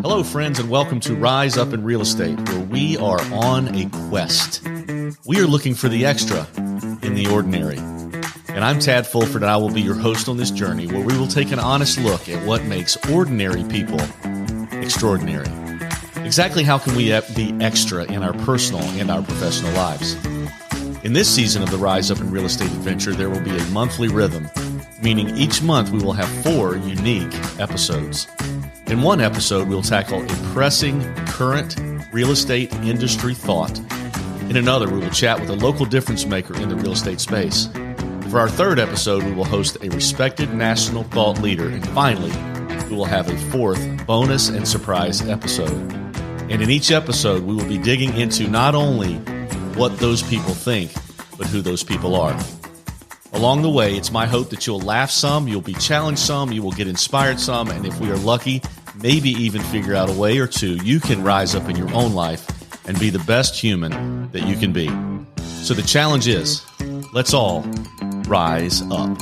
Hello, friends, and welcome to Rise Up in Real Estate, where we are on a quest. We are looking for the extra in the ordinary. And I'm Tad Fulford, and I will be your host on this journey where we will take an honest look at what makes ordinary people extraordinary. Exactly how can we be extra in our personal and our professional lives? In this season of the Rise Up in Real Estate adventure, there will be a monthly rhythm, meaning each month we will have 4 unique episodes. In one episode, we'll tackle a pressing current real estate industry thought. In another, we will chat with a local difference maker in the real estate space. For our 3rd episode, we will host a respected national thought leader. And finally, we will have a 4th bonus and surprise episode. And in each episode, we will be digging into not only what those people think, but who those people are. Along the way, it's my hope that you'll laugh some, you'll be challenged some, you will get inspired some, and if we are lucky, maybe even figure out a way or two you can rise up in your own life and be the best human that you can be. So the challenge is, let's all rise up.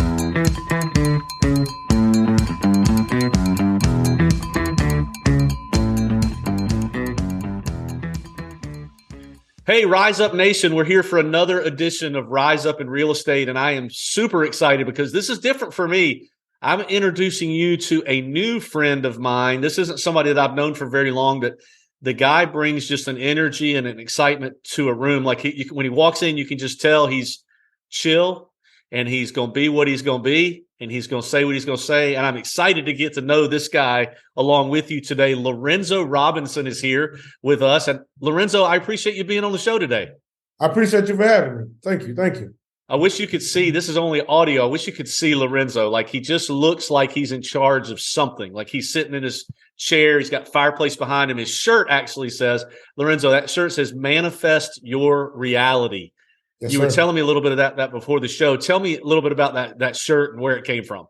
Hey, Rise Up Nation, we're here for another edition of Rise Up in Real Estate, and I am super excited because this is different for me. I'm introducing you to a new friend of mine. This isn't somebody that I've known for very long, but the guy brings just an energy and an excitement to a room. Like when he walks in, you can just tell he's chill, and he's going to be what he's going to be, and he's going to say what he's going to say. And I'm excited to get to know this guy along with you today. Lorenzo Robinson is here with us. And Lorenzo, I appreciate you being on the show today. I appreciate you for having me. Thank you. Thank you. I wish you could see, this is only audio. I wish you could see Lorenzo. Like he just looks like he's in charge of something. Like he's sitting in his chair. He's got fireplace behind him. His shirt actually says, Lorenzo, that shirt says, manifest your reality. Yes, you were telling me a little bit of that before the show. Tell me a little bit about that shirt and where it came from.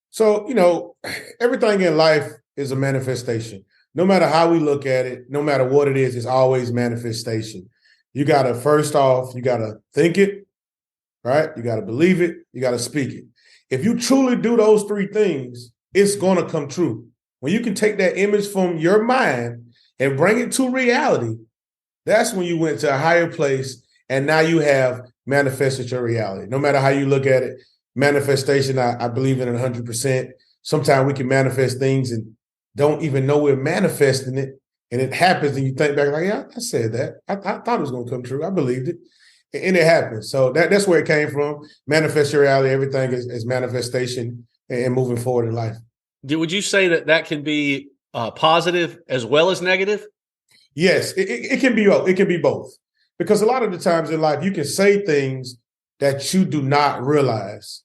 So, everything in life is a manifestation. No matter how we look at it, no matter what it is, it's always manifestation. You got to, first off, you got to think it, right? You got to believe it. You got to speak it. If you truly do those 3 things, it's going to come true. When you can take that image from your mind and bring it to reality, that's when you went to a higher place. And now you have manifested your reality. No matter how you look at it, manifestation, I believe in it 100%. Sometimes we can manifest things and don't even know we're manifesting it. And it happens and you think back like, yeah, I said that. I thought it was going to come true. I believed it. And it happens. So that's where it came from. Manifest your reality. Everything is manifestation and moving forward in life. Would you say that can be positive as well as negative? Yes, it can be both. It can be both. Because a lot of the times in life, you can say things that you do not realize.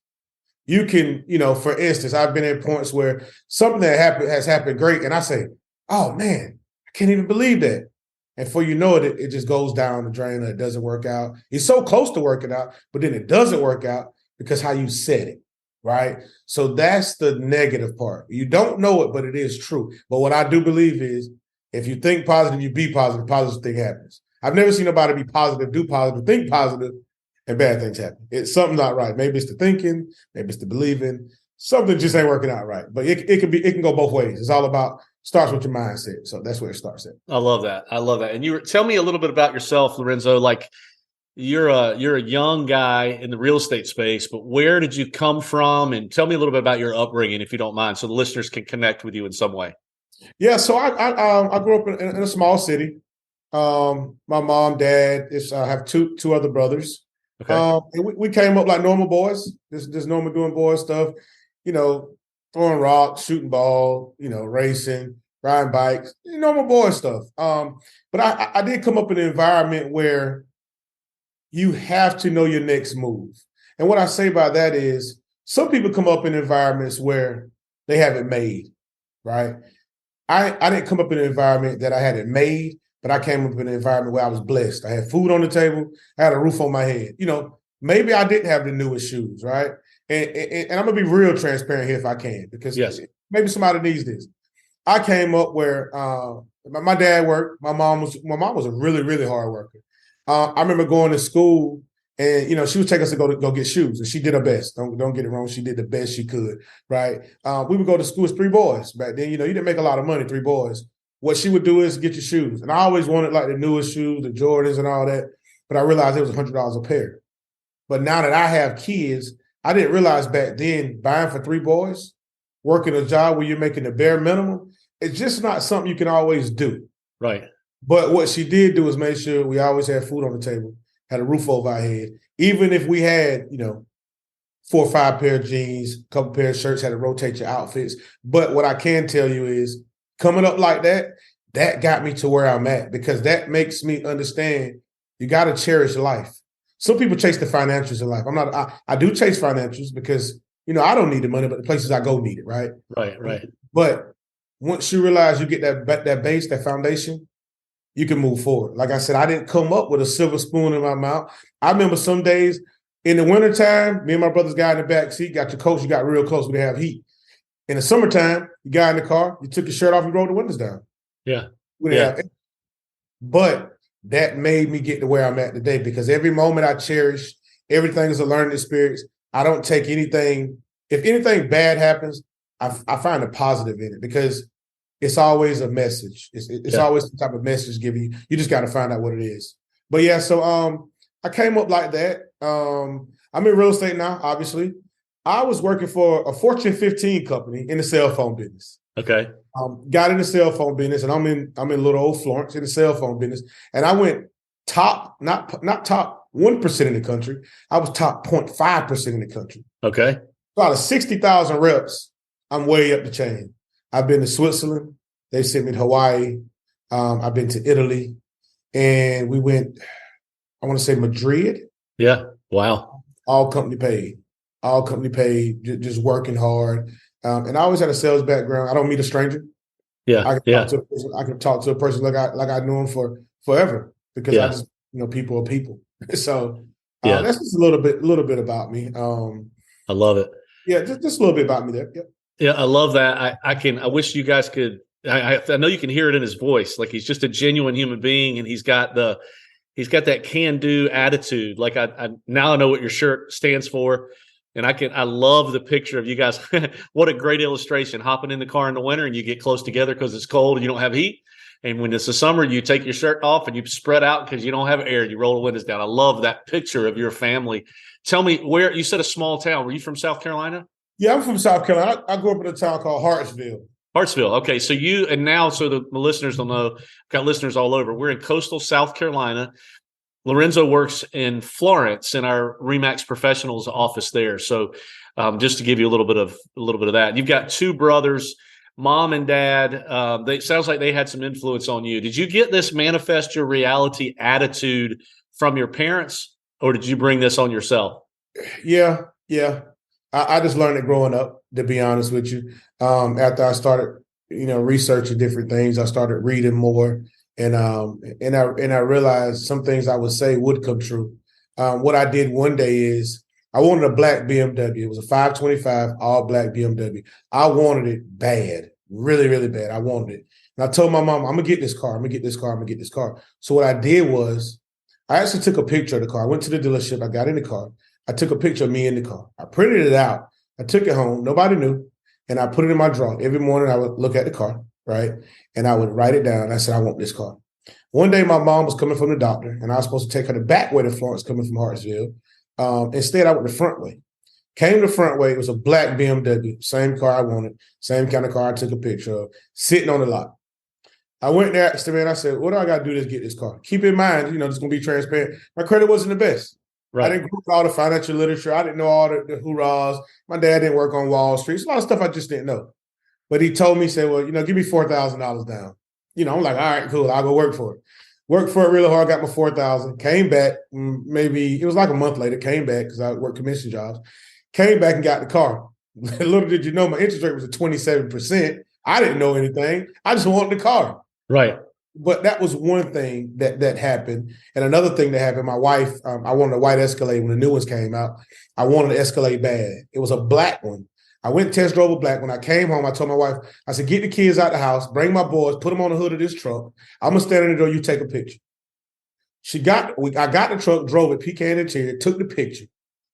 You can, for instance, I've been at points where something that has happened great, and I say, oh, man, I can't even believe that. And before you know it, it just goes down the drain, or it doesn't work out. It's so close to working out, but then it doesn't work out because how you said it, right? So that's the negative part. You don't know it, but it is true. But what I do believe is if you think positive, you be positive, positive thing happens. I've never seen nobody be positive, do positive, think positive, and bad things happen. It's something not right. Maybe it's the thinking, maybe it's the believing. Something just ain't working out right. But it can go both ways. It's all about starts with your mindset. So that's where it starts at. I love that. And tell me a little bit about yourself, Lorenzo. Like you're a young guy in the real estate space, but where did you come from? And tell me a little bit about your upbringing, if you don't mind, so the listeners can connect with you in some way. Yeah. So I grew up in a small city. My mom, dad, I have two other brothers. Okay. And we came up like normal boys, just normal doing boy stuff, throwing rocks, shooting ball, racing, riding bikes, normal boy stuff. But I did come up in an environment where you have to know your next move. And what I say by that is some people come up in environments where they have it made, right? I didn't come up in an environment that I had it made. But I came up in an environment where I was blessed. I had food on the table. I had a roof on my head. Maybe I didn't have the newest shoes, right? And I'm going to be real transparent here if I can, because maybe somebody needs this. I came up where my dad worked. My mom was a really, really hard worker. I remember going to school And, she would take us to go get shoes, and she did her best. Don't get it wrong. She did the best she could, right? We would go to school as 3 boys back then. You didn't make a lot of money, 3 boys. What she would do is get your shoes. And I always wanted like the newest shoes, the Jordans and all that. But I realized it was $100 a pair. But now that I have kids, I didn't realize back then buying for 3 boys, working a job where you're making the bare minimum, it's just not something you can always do. Right. But what she did do is make sure we always had food on the table, had a roof over our head. Even if we had, 4 or 5 pair of jeans, a couple pair of shirts, had to rotate your outfits. But what I can tell you is coming up like that got me to where I'm at, because that makes me understand you got to cherish life. Some people chase the financials in life. I do chase financials because, I don't need the money, but the places I go need it, right? Right. But once you realize you get that base, that foundation, you can move forward. Like I said, I didn't come up with a silver spoon in my mouth. I remember some days in the wintertime, me and my brother's guy in the back seat, got your coat, you got real close, we didn't have heat. In the summertime, you got in the car, you took your shirt off and rolled the windows down. Yeah. We didn't have. But that made me get to where I'm at today, because every moment I cherish, everything is a learning experience. I don't take anything. If anything bad happens, I find a positive in it, because it's always a message. It's always some type of message given you. You just got to find out what it is. But yeah, so I came up like that. I'm in real estate now, obviously. I was working for a Fortune 15 company in the cell phone business. Okay. Got in the cell phone business, and I'm in little old Florence in the cell phone business. And I went top, not top 1% in the country. I was top 0.5% in the country. Okay. So out of 60,000 reps, I'm way up the chain. I've been to Switzerland. They sent me to Hawaii. I've been to Italy. And we went, I want to say Madrid. Yeah. Wow. All company paid. Just working hard. And I always had a sales background. I don't meet a stranger. Yeah. I can talk to a person like I knew him for forever, because I just, people are people. So that's just a little bit about me. I love it. Yeah, just a little bit about me there. Yep. Yeah, I love that. I wish you guys could. I know you can hear it in his voice. Like, he's just a genuine human being, and he's got that can-do attitude. Like, I now know what your shirt stands for. And I love the picture of you guys. What a great illustration. Hopping in the car in the winter and you get close together because it's cold and you don't have heat. And when it's the summer, you take your shirt off and you spread out because you don't have air. You roll the windows down. I love that picture of your family. Tell me, where you said a small town. Were you from South Carolina? Yeah, I'm from South Carolina. I grew up in a town called Hartsville. Hartsville. Okay. So so the listeners will know, got listeners all over. We're in coastal South Carolina. Lorenzo works in Florence in our Remax Professionals office there. So just to give you a little bit of that, you've got 2 brothers, mom and dad. It sounds like they had some influence on you. Did you get this manifest your reality attitude from your parents, or did you bring this on yourself? Yeah. I just learned it growing up, to be honest with you. After I started, researching different things, I started reading more. And I realized some things I would say would come true. What I did one day is I wanted a black BMW. It was a 525 all black BMW. I wanted it bad, really, really bad. I wanted it. And I told my mom, I'm going to get this car. So what I did was I actually took a picture of the car. I went to the dealership. I got in the car. I took a picture of me in the car. I printed it out. I took it home. Nobody knew. And I put it in my drawer. Every morning I would look at the car, right? And I would write it down. I said, I want this car. One day my mom was coming from the doctor, and I was supposed to take her the back way to Florence, coming from Hartsville. Instead, I went the front way. Came the front way. It was a black BMW, same car I wanted, same kind of car I took a picture of, sitting on the lot. I went there, asked the man, I said, what do I got to do to get this car? Keep in mind, it's going to be transparent. My credit wasn't the best. Right. I didn't grow up with all the financial literature. I didn't know all the hoorahs. My dad didn't work on Wall Street. It's a lot of stuff I just didn't know. But he told me, he said, well, give me $4,000 down. I'm like, all right, cool. I'll go work for it. Worked for it really hard, got my $4,000, came back, maybe it was like a month later, came back because I worked commission jobs, came back and got the car. Little did you know, my interest rate was at 27%. I didn't know anything. I just wanted the car. Right. But that was one thing that happened. And another thing that happened, my wife, I wanted a white Escalade when the new ones came out. I wanted an Escalade bad. It was a black one. I went and test drove a black. When I came home, I told my wife, I said, get the kids out the house, bring my boys, put them on the hood of this truck. I'm going to stand in the door, you take a picture. I got the truck, drove it, PK interior, took the picture.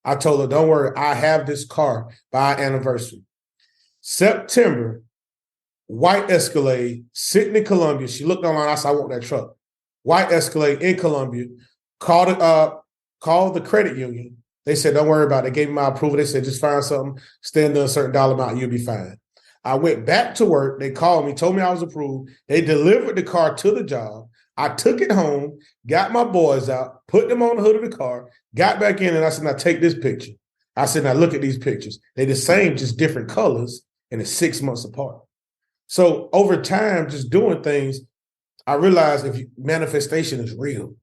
I told her, don't worry, I have this car by our anniversary. September, white Escalade, sitting in Columbia. She looked online. I said, I want that truck. White Escalade in Columbia. Called the credit union. They said, don't worry about it. They gave me my approval. They said, just find something, stay under a certain dollar amount, you'll be fine. I went back to work. They called me, told me I was approved. They delivered the car to the job. I took it home, got my boys out, put them on the hood of the car, got back in, and I said, now take this picture. I said, now look at these pictures. They're the same, just different colors, and it's 6 months apart. So over time, just doing things, I realized manifestation is real.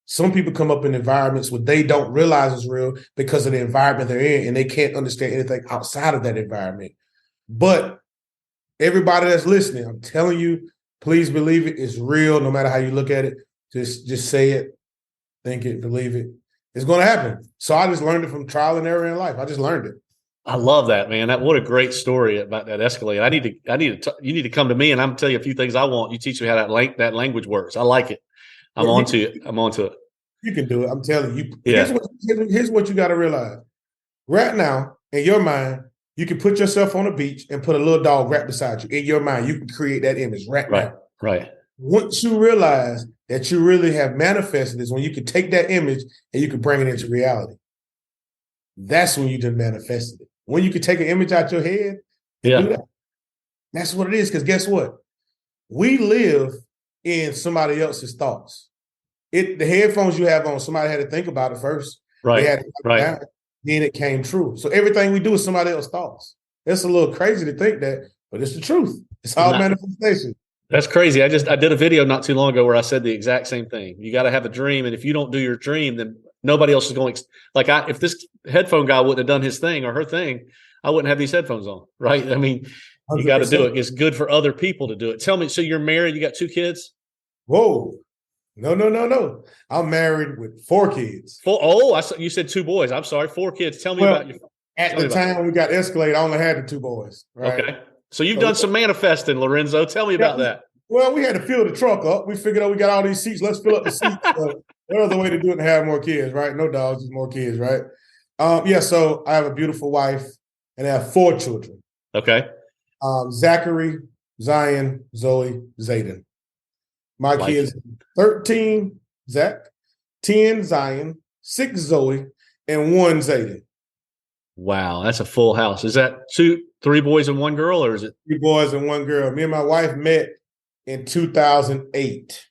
Some people come up in environments where they don't realize it's real because of the environment they're in, and they can't understand anything outside of that environment. But everybody that's listening, I'm telling you, please believe it. It's real, no matter how you look at it. Just say it, think it, believe it. It's going to happen. So I just learned it from trial and error in life. I just learned it. I love that, man. What a great story about that Escalade. You need to come to me, and I'm going to tell you a few things I want. You teach me how that language works. I like it. I'm onto it. You can do it. I'm telling you. Yeah. Here's what you got to realize. Right now, in your mind, you can put yourself on a beach and put a little dog right beside you. In your mind, you can create that image right now. Right. Once you realize that you really have manifested this, when you can take that image and you can bring it into reality. That's when you done manifested it. When you can take an image out your head and do that. That's what it is. Because guess what? We live in somebody else's thoughts. The headphones you have on, somebody had to think about it first. Right. They had to think about it, then it came true. So everything we do is somebody else's thoughts. It's a little crazy to think that, but it's the truth. It's all manifestation. That's crazy. I did a video not too long ago where I said the exact same thing. You got to have a dream, and if you don't do your dream, then nobody else is going. If this headphone guy wouldn't have done his thing or her thing, I wouldn't have these headphones on, right? I mean, you got to do it. It's good for other people to do it. Tell me, so you're married? You got 2 kids? Whoa. No. I'm married with 4 kids. You said 2 boys. I'm sorry, 4 kids. Tell me about your. At the time we got Escalade, I only had the 2 boys. Right? Okay. So you've done some manifesting, Lorenzo. Tell me about that. Well, we had to fill the truck up. We figured out we got all these seats. Let's fill up the seats. What other way to do it than have more kids, right? No dogs, just more kids, right? So I have a beautiful wife, and I have 4 children. Okay. Zachary, Zion, Zoe, Zayden. My kids, 13, Zach, 10, Zion, 6, Zoe, and 1, Zayden. Wow, that's a full house. Is that 3 boys and 1 girl, or is it 3 boys and 1 girl? Me and my wife met in 2008.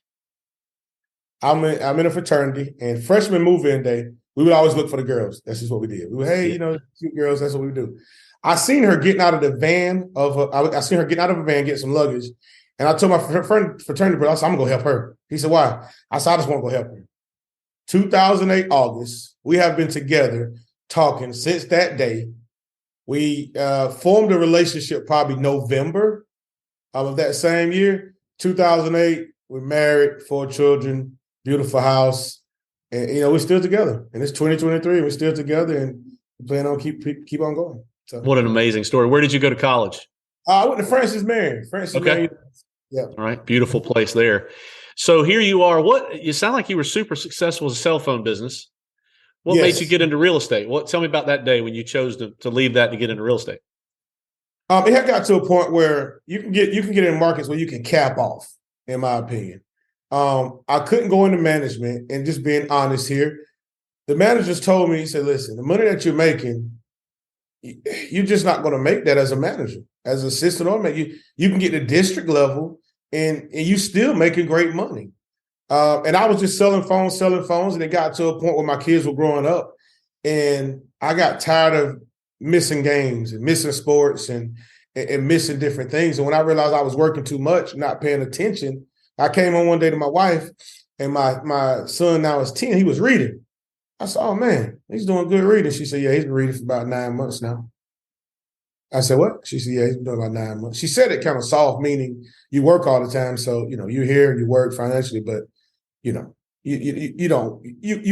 I'm in a fraternity, and freshman move-in day, we would always look for the girls. That's just what we did. We would, cute girls. That's what we do. I seen her getting out of the van getting some luggage, and I told my fraternity brother, I said, I'm gonna go help her. He said, why? I said, I just want to go help her. 2008 August, we have been together talking since that day. We formed a relationship probably November of that same year. 2008, we're married, 4 children, beautiful house, and we're still together. And it's 2023, and we're still together, and we plan on keep on going. So, what an amazing story. Where did you go to college? I went to Francis Marion. Marion. Yeah. All right, beautiful place there. So here you are. You sound like you were super successful as a cell phone business. What made you get into real estate? Tell me about that day when you chose to leave that to get into real estate. It had got to a point where you can get in markets where you can cap off, in my opinion. I couldn't go into management, and just being honest here, the managers told me, he said, listen, the money that you're making, you're just not going to make that as a manager, as an assistant or manager. You can get to district level and you still making great money. And I was just selling phones, and it got to a point where my kids were growing up, and I got tired of missing games and missing sports and missing different things. And when I realized I was working too much, not paying attention, I came home one day to my wife, and my son now is 10. He was reading. I said, oh, man, he's doing good reading. She said, yeah, he's been reading for about 9 months now. I said, what? She said, yeah, he's been doing about 9 months. She said it kind of soft, meaning you work all the time. So, you're here and you work financially, but, you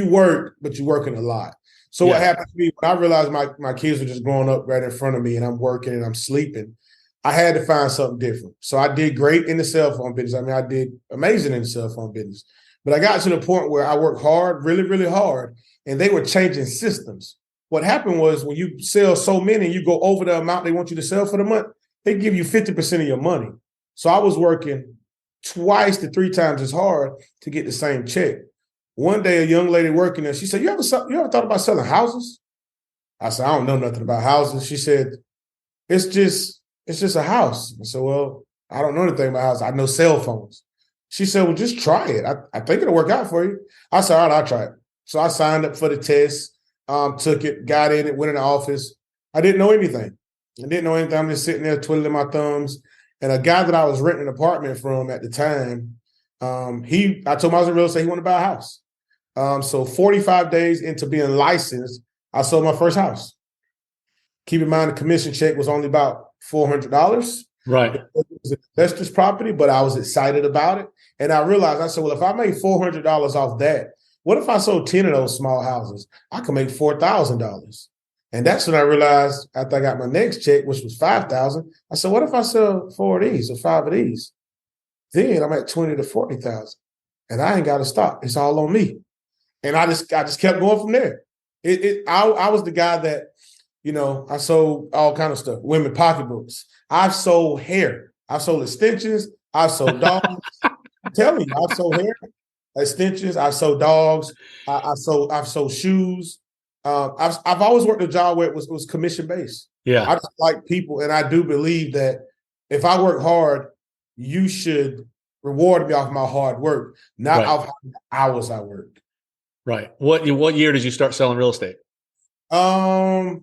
work, but you're working a lot. So what happened to me, when I realized my kids were just growing up right in front of me and I'm working and I'm sleeping, I had to find something different. So I did great in the cell phone business. I mean, I did amazing in the cell phone business. But I got to the point where I worked hard, really, really hard, and they were changing systems. What happened was when you sell so many, you go over the amount they want you to sell for the month, they give you 50% of your money. So I was working twice to three times as hard to get the same check. One day, a young lady working there, she said, you ever thought about selling houses? I said, I don't know nothing about houses. She said, it's just a house. I said, well, I don't know anything about houses. I know cell phones. She said, well, just try it. I think it'll work out for you. I said, all right, I'll try it. So I signed up for the test, took it, got in it, went in the office. I didn't know anything. I'm just sitting there twiddling my thumbs. And a guy that I was renting an apartment from at the time, I told him I was in real estate. He wanted to buy a house. So 45 days into being licensed, I sold my first house. Keep in mind, the commission check was only about $400. Right. It was an investor's property, but I was excited about it. And I realized, I said, well, if I made $400 off that, what if I sold 10 of those small houses? I could make $4,000. And that's when I realized after I got my next check, which was $5,000, I said, what if I sell 4 of these or 5 of these? Then I'm at $20,000 to $40,000. And I ain't got to stop. It's all on me. And I just kept going from there. I was the guy that, I sold all kind of stuff. Women pocketbooks. I've sold hair. I've sold extensions. I've sold dogs. I'm telling you, I've sold hair, extensions. I've sold dogs. I've sold shoes. I've always worked a job where it was commission based. Yeah, I just like people, and I do believe that if I work hard, you should reward me off my hard work, not off how many hours I worked. Right. What year did you start selling real estate? I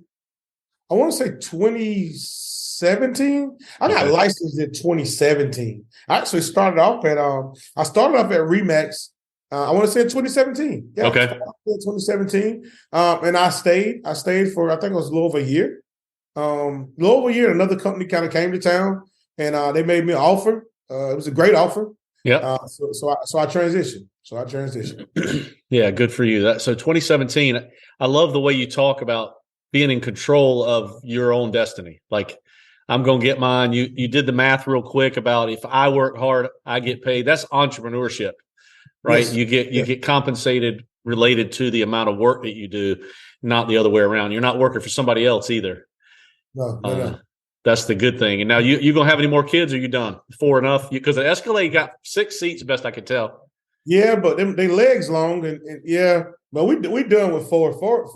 want to say 2017. I got licensed in 2017. I actually started off at Remax. I want to say in 2017. Yeah, okay. In 2017. And I stayed for, I think it was a little over a year. Another company kind of came to town and they made me an offer. It was a great offer. Yeah. So I transitioned. Yeah, good for you. So 2017, I love the way you talk about being in control of your own destiny. Like, I'm going to get mine. You did the math real quick about if I work hard, I get paid. That's entrepreneurship, right? Yes. You get compensated related to the amount of work that you do, not the other way around. You're not working for somebody else either. No. That's the good thing. And now you going to have any more kids, or are you done? 4 enough? Because the Escalade got 6 seats, best I could tell. Yeah, but they legs long and yeah, but we done with 4. 4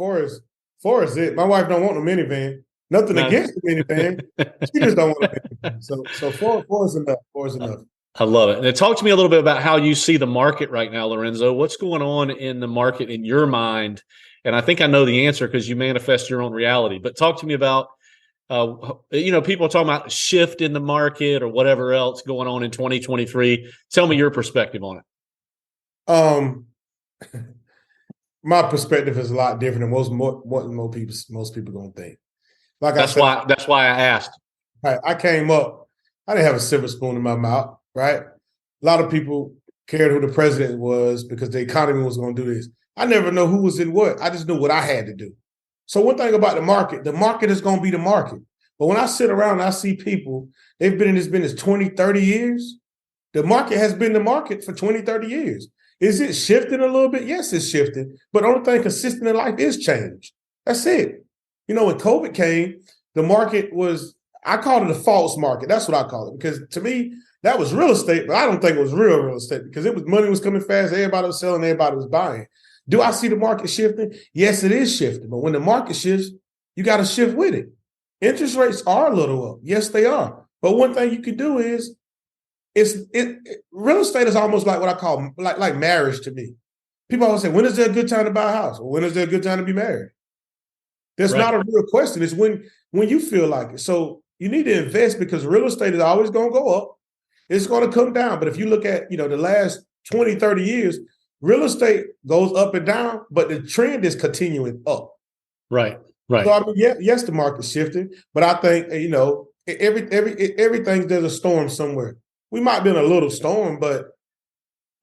is it. My wife don't want a minivan. Nothing against the minivan. She just don't want a minivan. So 4 is enough. 4 is enough. I love it. And talk to me a little bit about how you see the market right now, Lorenzo. What's going on in the market in your mind? And I think I know the answer because you manifest your own reality. But talk to me about, people are talking about shift in the market or whatever else going on in 2023. Tell me your perspective on it. My perspective is a lot different than most people gonna think. That's why I asked. I came up, I didn't have a silver spoon in my mouth, right? A lot of people cared who the president was because the economy was gonna do this. I never know who was in what. I just knew what I had to do. So one thing about the market is gonna be the market. But when I sit around and I see people, they've been in this business 20, 30 years. The market has been the market for 20, 30 years. Is it shifting a little bit? Yes, it's shifting. But the only thing consistent in life is change. That's it. When COVID came, the market was, I called it a false market. That's what I call it. Because to me, that was real estate, but I don't think it was real estate because money was coming fast. Everybody was selling, everybody was buying. Do I see the market shifting? Yes, it is shifting. But when the market shifts, you got to shift with it. Interest rates are a little up. Yes, they are. But one thing you can do is, real estate is almost like what I call like marriage to me. People always say, when is there a good time to buy a house? Or when is there a good time to be married? That's not a real question. It's when you feel like it. So you need to invest because real estate is always going to go up. It's going to come down. But if you look at, the last 20, 30 years, real estate goes up and down, but the trend is continuing up. Right. So yes, the market's shifting, but I think, everything, there's a storm somewhere. We might be in a little storm, but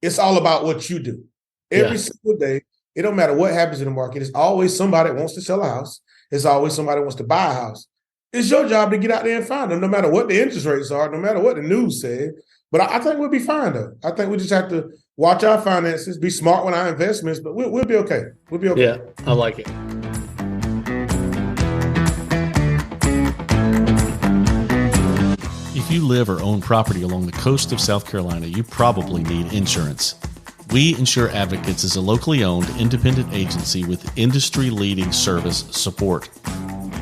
it's all about what you do. Every single day, it don't matter what happens in the market. It's always somebody that wants to sell a house. It's always somebody that wants to buy a house. It's your job to get out there and find them, no matter what the interest rates are, no matter what the news says. But I think we'll be fine, though. I think we just have to watch our finances, be smart with our investments, but we'll be okay. We'll be okay. Yeah, I like it. If you live or own property along the coast of South Carolina, you probably need insurance. We Insure Advocates is a locally owned independent agency with industry-leading service support.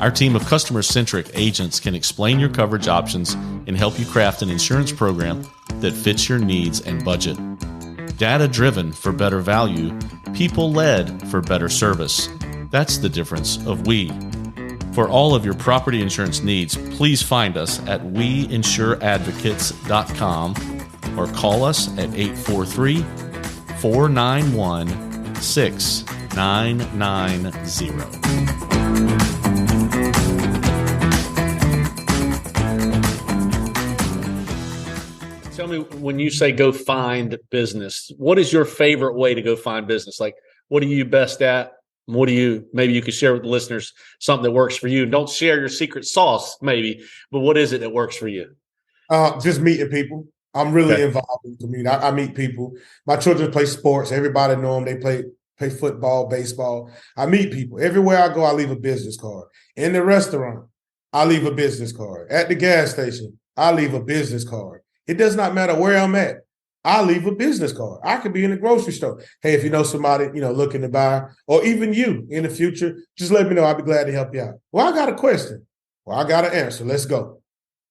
Our team of customer-centric agents can explain your coverage options and help you craft an insurance program that fits your needs and budget. Data-driven for better value, people-led for better service. That's the difference of we. For all of your property insurance needs, please find us at weinsureadvocates.com or call us at 843-491-6990. Tell me, when you say go find business, what is your favorite way to go find business? Like, what are you best at? Maybe you could share with the listeners something that works for you. Don't share your secret sauce, maybe, but what is it that works for you? Just meeting people. I'm really involved in the community. I meet people. My children play sports. Everybody know them. They play football, baseball. I meet people. Everywhere I go, I leave a business card. In the restaurant, I leave a business card. At the gas station, I leave a business card. It does not matter where I'm at. I leave a business card. I could be in the grocery store. Hey, if you know somebody, looking to buy, or even you in the future, just let me know. I'll be glad to help you out. Well, I got a question. Well, I got an answer. Let's go.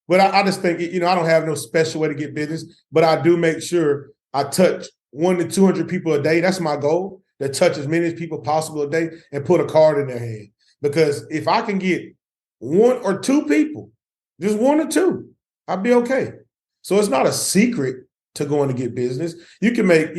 But I just think, I don't have no special way to get business, but I do make sure I touch 100 to 200 people a day. That's my goal, to touch as many people possible a day and put a card in their hand. Because if I can get 1 or 2 people, just 1 or 2, I'll be okay. So it's not a secret to going to get business. You can make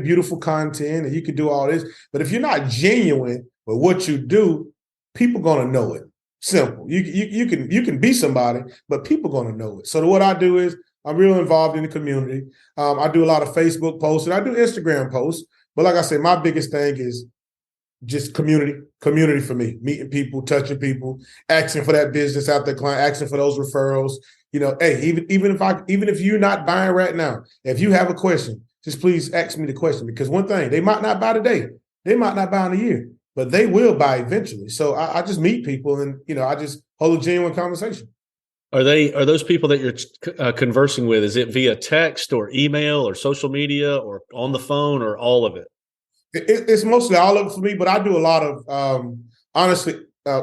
beautiful content and you can do all this, but if you're not genuine with what you do, people gonna know it. Simple. You can be somebody, but people gonna know it. So what I do is I'm real involved in the community. I do a lot of Facebook posts and I do Instagram posts. But like I said, my biggest thing is just community for me, meeting people, touching people, asking for that business out there, client, asking for those referrals. Hey, even if you're not buying right now, if you have a question, just please ask me the question, because one thing, they might not buy today, they might not buy in a year, but they will buy eventually. So I just meet people and, I just hold a genuine conversation. Are those people that you're conversing with, is it via text or email or social media or on the phone or all of it? It's mostly all of it for me, but I do a lot of, honestly,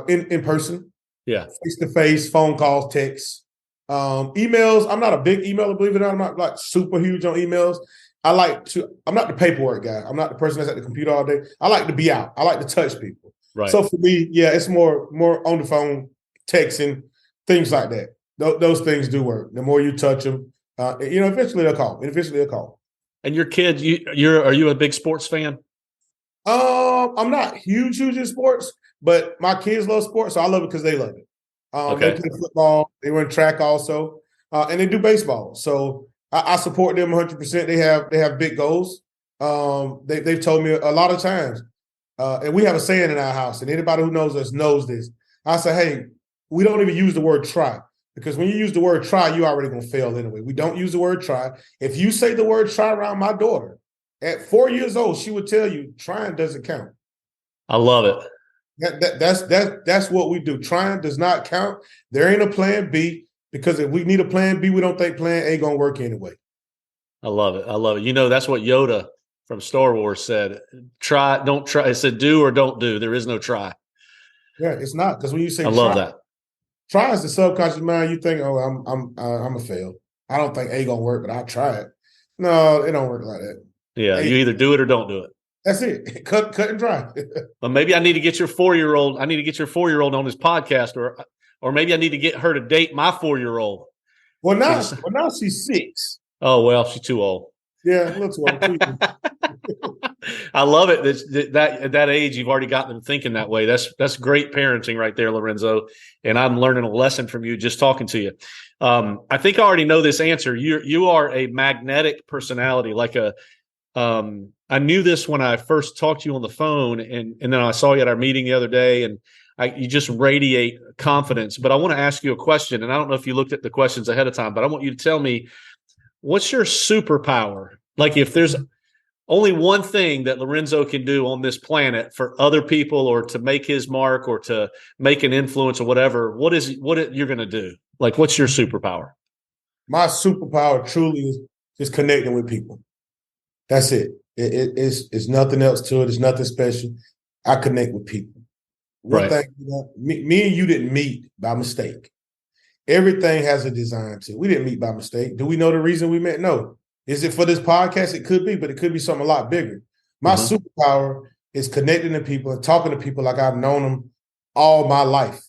in person. Yeah. Face-to-face, phone calls, texts. Emails, I'm not a big emailer, believe it or not. I'm not like super huge on emails. I'm not the paperwork guy. I'm not the person that's at the computer all day. I like to be out. I like to touch people. Right. So for me, yeah, it's more on the phone, texting, things like that. Those things do work. The more you touch them, eventually they'll call. And your kids, are you a big sports fan? I'm not huge in sports, but my kids love sports, so I love it because they love it. They play football, they run track also, and they do baseball. So I support them 100%. They have big goals. They've told me a lot of times, and we have a saying in our house, and anybody who knows us knows this. I say, hey, we don't even use the word try, because when you use the word try, you're already going to fail anyway. We don't use the word try. If you say the word try around my daughter, at 4 years old, she would tell you trying doesn't count. I love it. That's what we do. Trying does not count. There ain't a plan B, because if we need a plan B, we don't think plan A gonna work anyway. I love it. That's what Yoda from Star Wars said. Try, don't try. It said do or don't do. There is no try. Yeah, it's not, because when you say I love that. Try is the subconscious mind. You think, oh, I'm a fail. I don't think A gonna work, but I'll try it. No, it don't work like that. Yeah, you either do it or don't do it. That's it. Cut and dry. Well, maybe I need to get your 4-year-old. I need to get your 4-year-old on this podcast, or maybe I need to get her to date my 4-year-old. Well, now she's 6. Oh well, she's too old. Yeah, a little too old. I love it. That at that age, you've already got them thinking that way. That's great parenting right there, Lorenzo. And I'm learning a lesson from you just talking to you. I think I already know this answer. You are a magnetic personality, like I knew this when I first talked to you on the phone, and then I saw you at our meeting the other day, and you just radiate confidence. But I want to ask you a question, and I don't know if you looked at the questions ahead of time, but I want you to tell me, what's your superpower? Like, if there's only one thing that Lorenzo can do on this planet for other people or to make his mark or to make an influence or whatever, what you're going to do? Like, what's your superpower? My superpower truly is just connecting with people. That's it. It's nothing else to it. It's nothing special. I connect with people. One thing, me and you didn't meet by mistake. Everything has a design to it. We didn't meet by mistake. Do we know the reason we met? No. Is it for this podcast? It could be, but it could be something a lot bigger. My superpower is connecting to people and talking to people like I've known them all my life.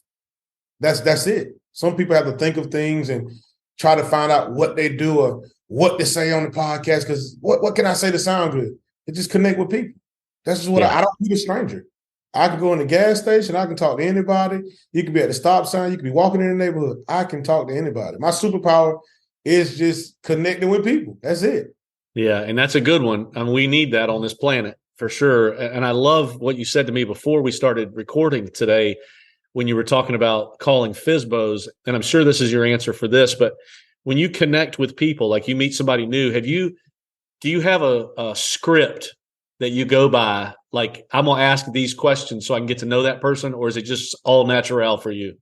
That's it. Some people have to think of things and try to find out what they do or what to say on the podcast, because what can I say to sound good? It just connect with people. That's just what I don't need a stranger. I can go in the gas station. I can talk to anybody. You can be at the stop sign. You can be walking in the neighborhood. I can talk to anybody. My superpower is just connecting with people. That's it. Yeah, and that's a good one. I mean, we need that on this planet for sure. And I love what you said to me before we started recording today when you were talking about calling FSBOs. And I'm sure this is your answer for this, but when you connect with people, like you meet somebody new, do you have a script that you go by? Like, I'm going to ask these questions so I can get to know that person, or is it just all natural for you?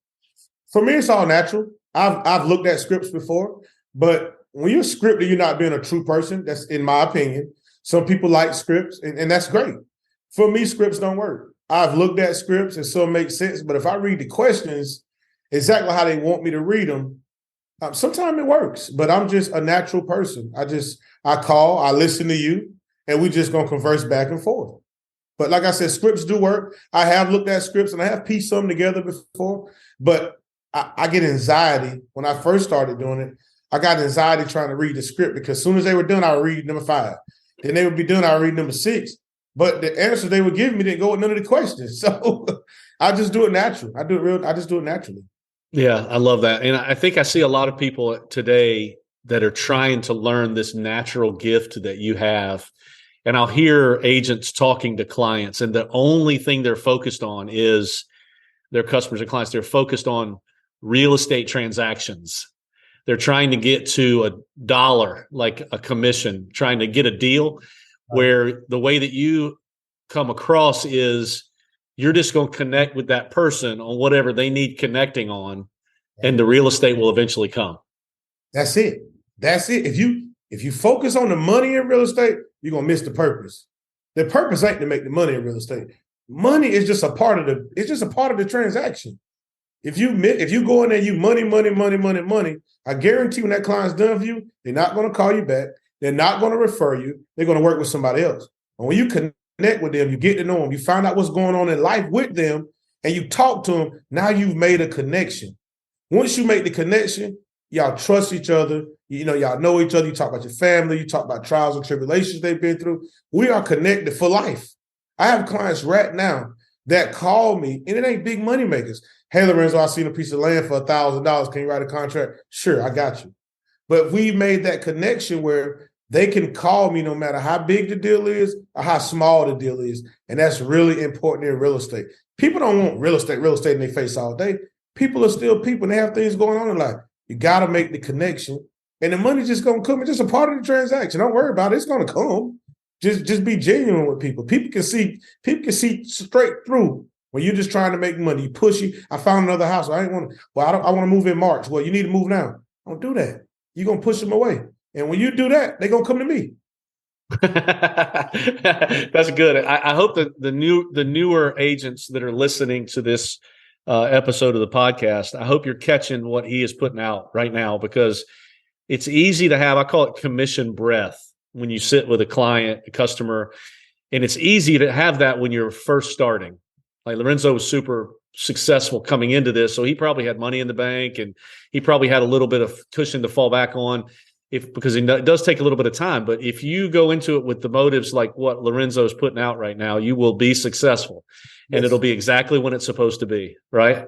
For me, it's all natural. I've looked at scripts before, but when you're scripted, you're not being a true person. That's in my opinion. Some people like scripts, and that's great. For me, scripts don't work. I've looked at scripts and some make sense, but if I read the questions exactly how they want me to read them, sometimes it works, but I'm just a natural person. I call, I listen to you, and we just gonna converse back and forth. But like I said, scripts do work. I have looked at scripts and I have pieced some together before, but I get anxiety when I first started doing it. I got anxiety trying to read the script because as soon as they were done, I would read number 5. Then they would be done, I would read number 6. But the answers they would give me didn't go with none of the questions. So I just do it natural. I just do it naturally. Yeah, I love that. And I think I see a lot of people today that are trying to learn this natural gift that you have. And I'll hear agents talking to clients, and the only thing they're focused on is their customers and clients. They're focused on real estate transactions. They're trying to get to $1, like a commission, trying to get a deal, where the way that you come across is you're just going to connect with that person on whatever they need connecting on, and the real estate will eventually come. That's it. That's it. If you focus on the money in real estate, you're going to miss the purpose. The purpose ain't to make the money in real estate. Money is just a part of the transaction. If you go in there, you money, I guarantee when that client's done for you, they're not going to call you back. They're not going to refer you. They're going to work with somebody else. And when you connect with them, you get to know them, you find out what's going on in life with them, and you talk to them, now you've made a connection. Once you make the connection, y'all trust each other. Y'all know each other. You talk about your family. You talk about trials and tribulations they've been through. We are connected for life. I have clients right now that call me, and it ain't big money makers. Hey, Lorenzo, I seen a piece of land for $1,000. Can you write a contract? Sure, I got you. But we made that connection where they can call me no matter how big the deal is or how small the deal is. And that's really important in real estate. People don't want real estate in their face all day. People are still people, and they have things going on in life. You got to make the connection, and the money's just going to come. It's just a part of the transaction. Don't worry about it. It's going to come. Just be genuine with people. People can see straight through when you're just trying to make money. You pushy. I found another house. I want to move in March. Well, you need to move now. Don't do that. You're going to push them away. And when you do that, they're going to come to me. That's good. I hope that the newer agents that are listening to this episode of the podcast, I hope you're catching what he is putting out right now, because it's easy to have, I call it commission breath, when you sit with a client, a customer, and it's easy to have that when you're first starting. Like Lorenzo was super successful coming into this, so he probably had money in the bank, and he probably had a little bit of cushion to fall back on, because it does take a little bit of time. But if you go into it with the motives like what Lorenzo is putting out right now, you will be successful, and it'll be exactly when it's supposed to be, right?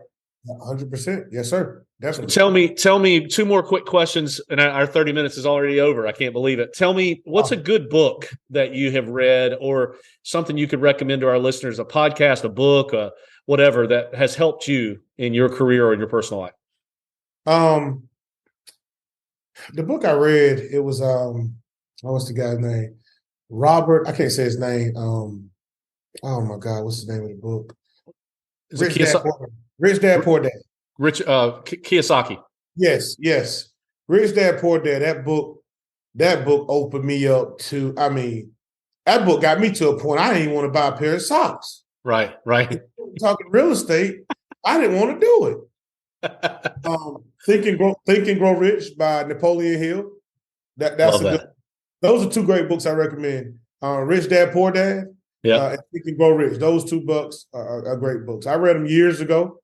100%. Yes, sir. Definitely. Tell me 2 more quick questions, and our 30 minutes is already over. I can't believe it. Tell me, what's a good book that you have read, or something you could recommend to our listeners, a podcast, a book, whatever, that has helped you in your career or in your personal life? The book I read, it was what's the guy's name? Robert, I can't say his name. Oh my God, what's the name of the book? Is it Rich Dad Poor Dad. Kiyosaki? Yes, yes. Rich Dad Poor Dad. That book opened me up to. I mean, that book got me to a point I didn't even want to buy a pair of socks. Right. Talking real estate, I didn't want to do it. Think and Grow Rich by Napoleon Hill. That's Love a good. that. Those are two great books I recommend. Rich Dad Poor Dad. Yeah. And Think and Grow Rich. Those two books are great books. I read them years ago,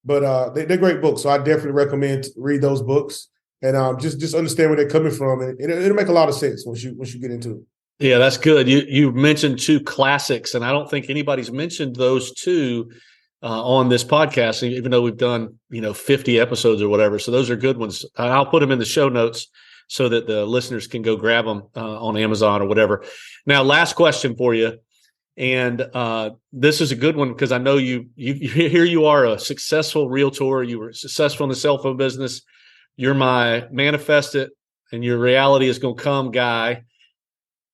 but they're great books. So I definitely recommend read those books and just understand where they're coming from, and it'll make a lot of sense once you get into it. Yeah, that's good. You mentioned two classics, and I don't think anybody's mentioned those two on this podcast, even though we've done 50 episodes or whatever. So those are good ones. I'll put them in the show notes so that the listeners can go grab them on Amazon or whatever. Now, last question for you. And this is a good one because I know you here you are, a successful realtor. You were successful in the cell phone business. You're my manifest it and your reality is going to come guy,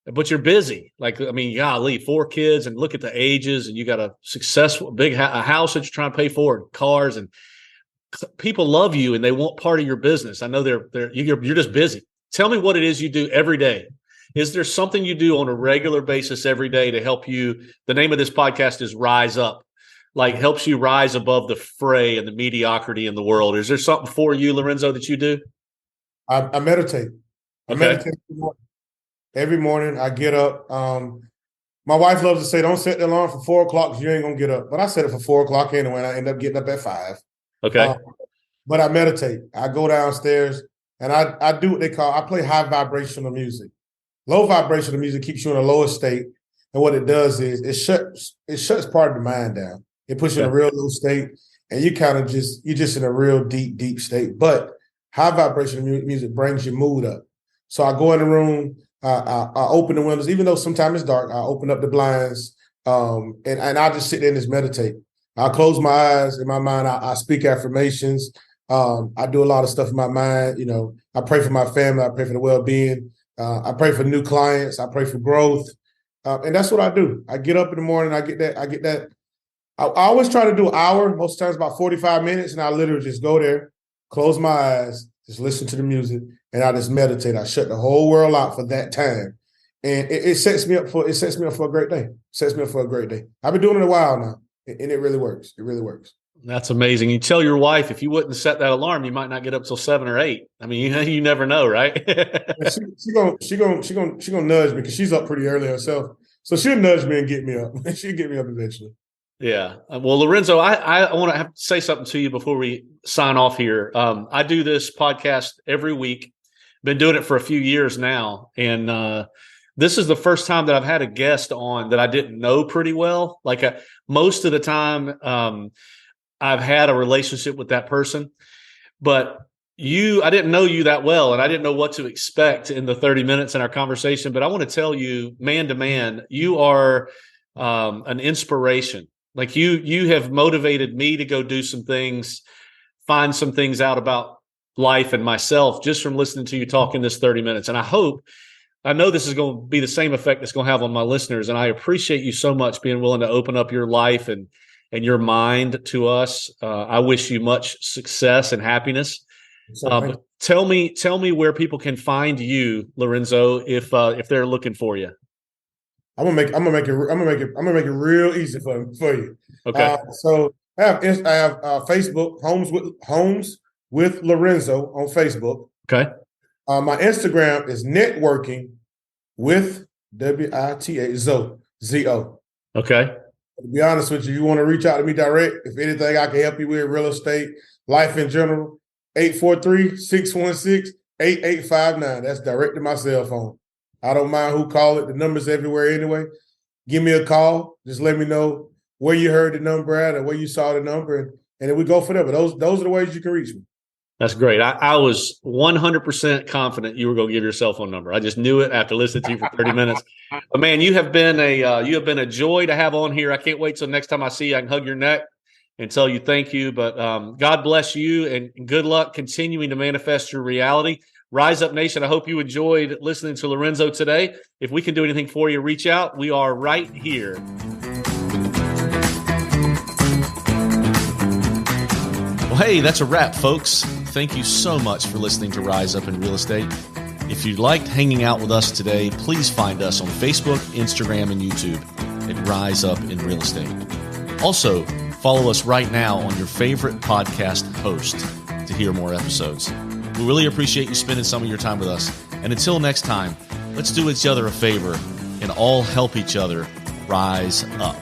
but you're busy. Like, I mean, golly, 4 kids and look at the ages, and you got a successful a house that you're trying to pay for, and cars, and people love you and they want part of your business. I know you're just busy. Tell me what it is you do every day. Is there something you do on a regular basis every day to help you? The name of this podcast is Rise Up, like helps you rise above the fray and the mediocrity in the world. Is there something for you, Lorenzo, that you do? I meditate. I meditate every morning. I get up. My wife loves to say, don't set the alarm for 4 o'clock because you ain't going to get up. But I set it for 4 o'clock anyway, and I end up getting up at 5. Okay. But I meditate. I go downstairs, and I do what I play high vibrational music. Low vibrational music keeps you in a lower state. And what it does is it shuts part of the mind down. It puts you in a real low state, and you're just in a real deep state. But high vibrational music brings your mood up. So I go in the room, I open the windows, even though sometimes it's dark, I open up the blinds, and I just sit there and just meditate. I close my eyes. In my mind, I speak affirmations. I do a lot of stuff in my mind. I pray for my family. I pray for the well-being. I pray for new clients. I pray for growth. And that's what I do. I get up in the morning. I get that. I always try to do an hour, most times about 45 minutes. And I literally just go there, close my eyes, just listen to the music, and I just meditate. I shut the whole world out for that time. And it sets me up for a great day. Sets me up for a great day. I've been doing it a while now, and it really works. It really works. That's amazing. You tell your wife if you wouldn't set that alarm, you might not get up till 7 or 8. I mean, you never know, right? she gonna nudge me because she's up pretty early herself. So she'll nudge me and get me up. She'll get me up eventually. Yeah. Well, Lorenzo, I want to say something to you before we sign off here. I do this podcast every week. Been doing it for a few years now, and this is the first time that I've had a guest on that I didn't know pretty well. Like most of the time, I've had a relationship with that person, but I didn't know you that well, and I didn't know what to expect in the 30 minutes in our conversation. But I want to tell you, man to man, you are an inspiration. Like you have motivated me to go do some things, find some things out about life and myself just from listening to you talk in this 30 minutes. And I know this is going to be the same effect it's going to have on my listeners. And I appreciate you so much being willing to open up your life and your mind to us. I wish you much success and happiness. Tell me where people can find you, Lorenzo, if they're looking for you. I'm gonna make it real easy for you. Okay. So I have Facebook, Homes with Lorenzo on Facebook. Okay. My Instagram is networking with WITA ZO. Okay. To be honest with you, you want to reach out to me direct. If anything I can help you with, real estate, life in general, 843-616-8859. That's direct to my cell phone. I don't mind who call it. The number's everywhere anyway. Give me a call. Just let me know where you heard the number at or where you saw the number, and then we go for that. But those are the ways you can reach me. That's great. I was 100% confident you were going to give your cell phone number. I just knew it after listening to you for 30 minutes. But man, you have been a joy to have on here. I can't wait till next time I see you. I can hug your neck and tell you thank you. But God bless you and good luck continuing to manifest your reality. Rise Up Nation, I hope you enjoyed listening to Lorenzo today. If we can do anything for you, reach out. We are right here. Well, hey, that's a wrap, folks. Thank you so much for listening to Rise Up in Real Estate. If you liked hanging out with us today, please find us on Facebook, Instagram, and YouTube at Rise Up in Real Estate. Also, follow us right now on your favorite podcast host to hear more episodes. We really appreciate you spending some of your time with us. And until next time, let's do each other a favor and all help each other rise up.